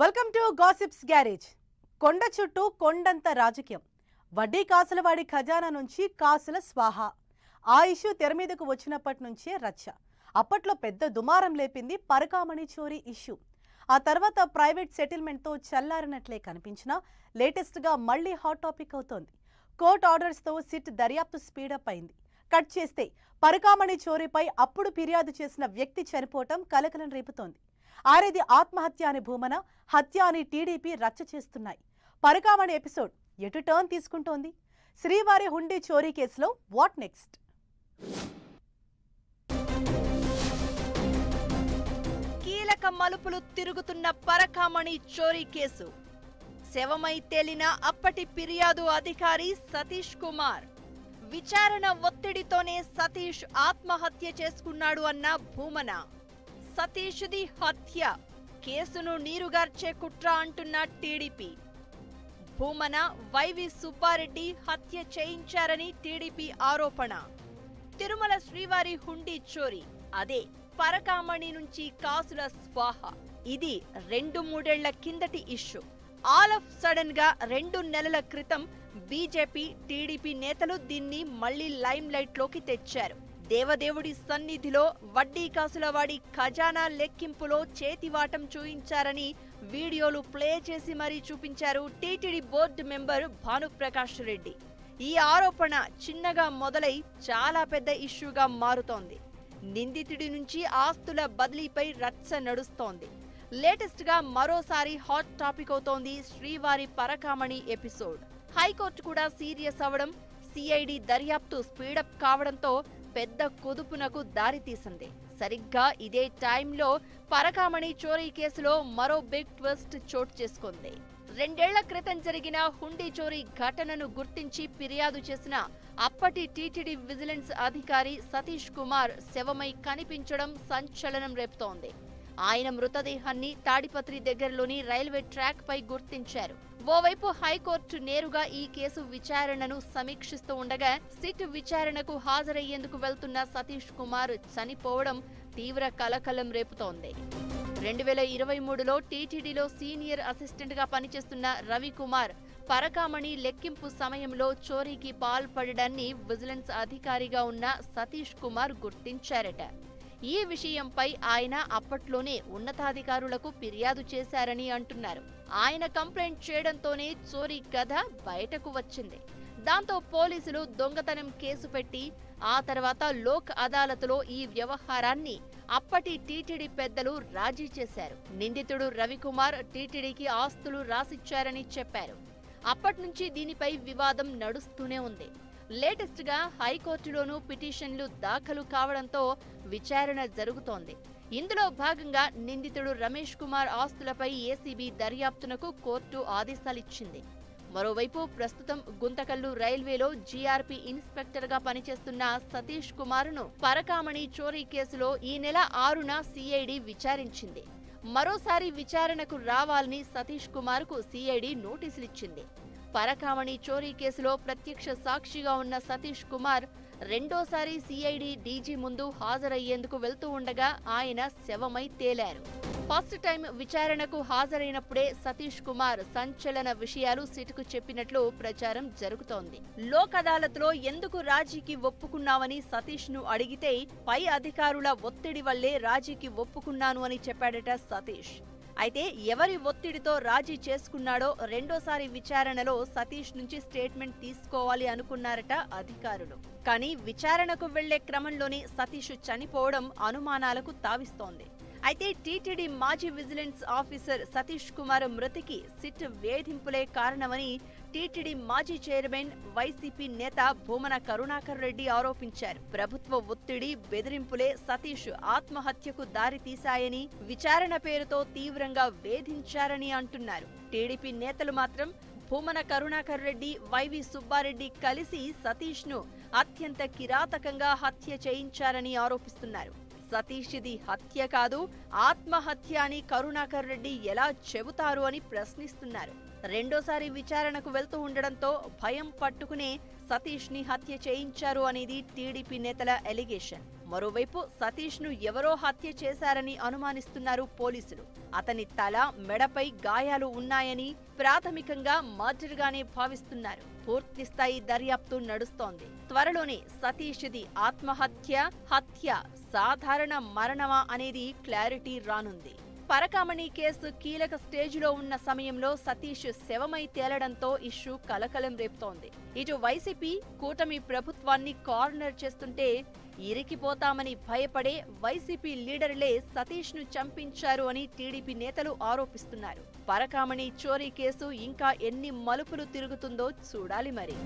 Welcome to gossips garage. కొండ చుట్టూ కొండంత రాజకీయం. వడ్డీ కాసులవాడి ఖజానా నుంచి కాసుల స్వాహ. ఆ ఇష్యూ తెర మీదకు వచ్చినప్పటి నుంచే రచ్చ. అప్పట్లో పెద్ద దుమారం లేపింది పరకామణి చోరీ ఇష్యూ. ఆ తర్వాత ప్రైవేట్ సెటిల్మెంట్తో చల్లారినట్లే కనిపించినా లేటెస్ట్గా మళ్లీ హాట్ టాపిక్ అవుతోంది. కోర్టు ఆర్డర్స్తో సిట్ దర్యాప్తు స్పీడప్ అయింది. కట్ చేస్తే పరకామణి చోరీపై అప్పుడు ఫిర్యాదు చేసిన వ్యక్తి చనిపోవటం కలకలం రేపుతోంది. ఆరేది ఆత్మహత్య అని భూమన, హత్య అని టీడీపీ రచ్చ చేస్తున్నాయి. పరకామణి ఎపిసోడ్ ఎటు టర్న్ తీసుకుంటోంది? శ్రీవారి హుండీ చోరీ కేసులో వాట్ నెక్స్ట్? కీలక మలుపులు తిరుగుతున్న పరకామణి చోరీ కేసు. శవమై తేలిన అప్పటి ఫిర్యాదు అధికారి సతీష్ కుమార్. విచారణ ఒత్తిడితోనే సతీష్ ఆత్మహత్య చేసుకున్నాడు అన్న భూమన. సతీష్ది హత్య, కేసును నీరుగార్చే కుట్ర అంటున్న టీడీపీ. భూమన, వైవి సుబ్బారెడ్డి హత్య చేయించారని టీడీపీ ఆరోపణ. తిరుమల శ్రీవారి హుండీ చోరీ, అదే పరకామణి నుంచి కాసుల స్వాహ. ఇది 2-3 కిందటి ఇష్యూ. ఆల్ ఆఫ్ సడన్ గా 2 నెలల క్రితం బీజేపీ, టీడీపీ నేతలు దీన్ని మళ్లీ లైమ్ లైట్ లోకి తెచ్చారు. దేవదేవుడి సన్నిధిలో వడ్డీ కాసులవాడి ఖజానా లెక్కింపులో చేతివాటం చూయించారని వీడియోలు ప్లే చేసి మరీ చూపించారు TTD board member Bhanuprakash Reddy. ఈ ఆరోపణ చిన్నగా మొదలై చాలా పెద్ద ఇష్యూగా మారుతోంది. నిందితుడి నుంచి ఆస్తుల బదిలీపై రచ్చ నడుస్తోంది. లేటెస్ట్ గా మరోసారి హాట్ టాపిక్ అవుతోంది శ్రీవారి పరకామణి ఎపిసోడ్. హైకోర్టు కూడా సీరియస్ అవ్వడం, సిఐడి దర్యాప్తు స్పీడప్ కావడంతో పెద్ద కుదుపునకు దారితీసింది. సరిగ్గా ఇదే టైంలో పరకామణి చోరీ కేసులో మరో బిగ్ ట్విస్ట్ చోటు చేసుకుంది. 2 ఏళ్ల క్రితం జరిగిన హుండీ చోరీ ఘటనను గుర్తించి ఫిర్యాదు చేసిన అప్పటి టీటీడీ విజిలెన్స్ అధికారి సతీష్ కుమార్ శవమై కనిపించడం సంచలనం రేపుతోంది. ఆయన మృతదేహాన్ని తాడిపత్రి దగ్గరలోని రైల్వే ట్రాక్ పై గుర్తించారు. ఓవైపు హైకోర్టు నేరుగా ఈ కేసు విచారణను సమీక్షిస్తూ ఉండగా, సిట్ విచారణకు హాజరయ్యేందుకు వెళ్తున్న సతీష్ కుమార్ చనిపోవడం తీవ్ర కలకలం రేపుతోంది. 2023లో టీటీడీలో సీనియర్ అసిస్టెంట్ గా పనిచేస్తున్న రవికుమార్ పరకామణి లెక్కింపు సమయంలో చోరీకి పాల్పడడాన్ని విజిలెన్స్ అధికారిగా ఉన్న సతీష్ కుమార్ గుర్తించారట. ఈ విషయంపై ఆయన అప్పట్లోనే ఉన్నతాధికారులకు ఫిర్యాదు చేశారని అంటున్నారు. ఆయన కంప్లైంట్ చేయడంతోనే చోరీ కథ బయటకు వచ్చింది. దాంతో పోలీసులు దొంగతనం కేసు పెట్టి ఆ తర్వాత లోక్ అదాలత్లో ఈ వ్యవహారాన్ని అప్పటి టీటీడీ పెద్దలు రాజీ చేశారు. నిందితుడు రవికుమార్ టీటీడీకి ఆస్తులు రాసిచ్చారని చెప్పారు. అప్పట్నుంచి దీనిపై వివాదం నడుస్తూనే ఉంది. లేటెస్ట్ గా హైకోర్టులోనూ పిటిషన్లు దాఖలు కావడంతో విచారణ జరుగుతోంది. ఇందులో భాగంగా నిందితుడు రమేష్ కుమార్ ఆస్తులపై ఏసీబీ దర్యాప్తునకు కోర్టు ఆదేశాలిచ్చింది. మరోవైపు ప్రస్తుతం గుంతకల్లు రైల్వేలో జీఆర్పీ ఇన్స్పెక్టర్ గా పనిచేస్తున్న సతీష్ కుమార్ను పరకామణి చోరీ కేసులో ఈ నెల 6న సిఐడి విచారించింది. మరోసారి విచారణకు రావాలని సతీష్ కుమార్కు సిఐడి నోటీసులిచ్చింది. పరకామణి చోరీ కేసులో ప్రత్యక్ష సాక్షిగా ఉన్న సతీష్ కుమార్ రెండోసారి సిఐడి డీజీ ముందు హాజరయ్యేందుకు వెళ్తూ ఉండగా ఆయన శవమై తేలారు. ఫస్ట్ టైం విచారణకు హాజరైనప్పుడే సతీష్ కుమార్ సంచలన విషయాలు సిట్కు చెప్పినట్లు ప్రచారం జరుగుతోంది. లోక్ అదాలత్లో ఎందుకు రాజీకి ఒప్పుకున్నావని సతీష్ ను అడిగితే పై అధికారుల ఒత్తిడి వల్లే రాజీకి ఒప్పుకున్నాను అని చెప్పాడట సతీష్. అయితే ఎవరి ఒత్తిడితో రాజీ చేసుకున్నాడో రెండోసారి విచారణలో సతీష్ నుంచి స్టేట్మెంట్ తీసుకోవాలి అనుకున్నారట అధికారులు. కానీ విచారణకు వెళ్లే క్రమంలోనే సతీష్ చనిపోవడం అనుమానాలకు తావిస్తోంది. అయితే టీటీడీ మాజీ విజిలెన్స్ ఆఫీసర్ సతీష్ కుమార్ మృతికి సిట్ వేధింపులే కారణమని టీటీడీ మాజీ చైర్మన్, వైసీపీ నేత భూమన కరుణాకర్ రెడ్డి ఆరోపించారు. ప్రభుత్వ ఒత్తిడి, బెదిరింపులే సతీష్ ఆత్మహత్యకు దారి తీశాయని, విచారణ పేరుతో తీవ్రంగా వేధించారని అంటున్నారు. టీడీపీ నేతలు మాత్రం భూమన కరుణాకర్ రెడ్డి, వైవి సుబ్బారెడ్డి కలిసి సతీష్ ను అత్యంత కిరాతకంగా హత్య చేయించారని ఆరోపిస్తున్నారు. సతీష్ది హత్య కాదు, ఆత్మహత్య అని కరుణాకర్ రెడ్డి ఎలా చెబుతారు అని ప్రశ్నిస్తున్నారు. రెండోసారి విచారణకు వెళ్తూ ఉండడంతో భయం పట్టుకునే సతీష్ ని హత్య చేయించారు అనేది టీడీపీ నేతల ఎలిగేషన్. మరోవైపు సతీష్ ను ఎవరో హత్య చేశారని అనుమానిస్తున్నారు పోలీసులు. అతని తల, మెడపై గాయాలు ఉన్నాయని ప్రాథమికంగా మర్డర్ గానే భావిస్తున్నారు. పూర్తిస్థాయి దర్యాప్తు నడుస్తోంది. త్వరలోనే సతీష్ది ఆత్మహత్య, హత్య, సాధారణ మరణమా అనేది క్లారిటీ రానుంది. పరకామణి కేసు కీలక స్టేజిలో ఉన్న సమయంలో సతీష్ శవమై తేలడంతో ఇష్యూ కలకలం రేపుతోంది. ఇటు వైసీపీ కూటమి ప్రభుత్వాన్ని కార్నర్ చేస్తుంటే ఇరికిపోతామని భయపడే వైసీపీ లీడర్లే సతీష్ ను చంపించారు అని టీడీపీ నేతలు ఆరోపిస్తున్నారు. పరకామణి చోరీ కేసు ఇంకా ఎన్ని మలుపులు తిరుగుతుందో చూడాలి మరి.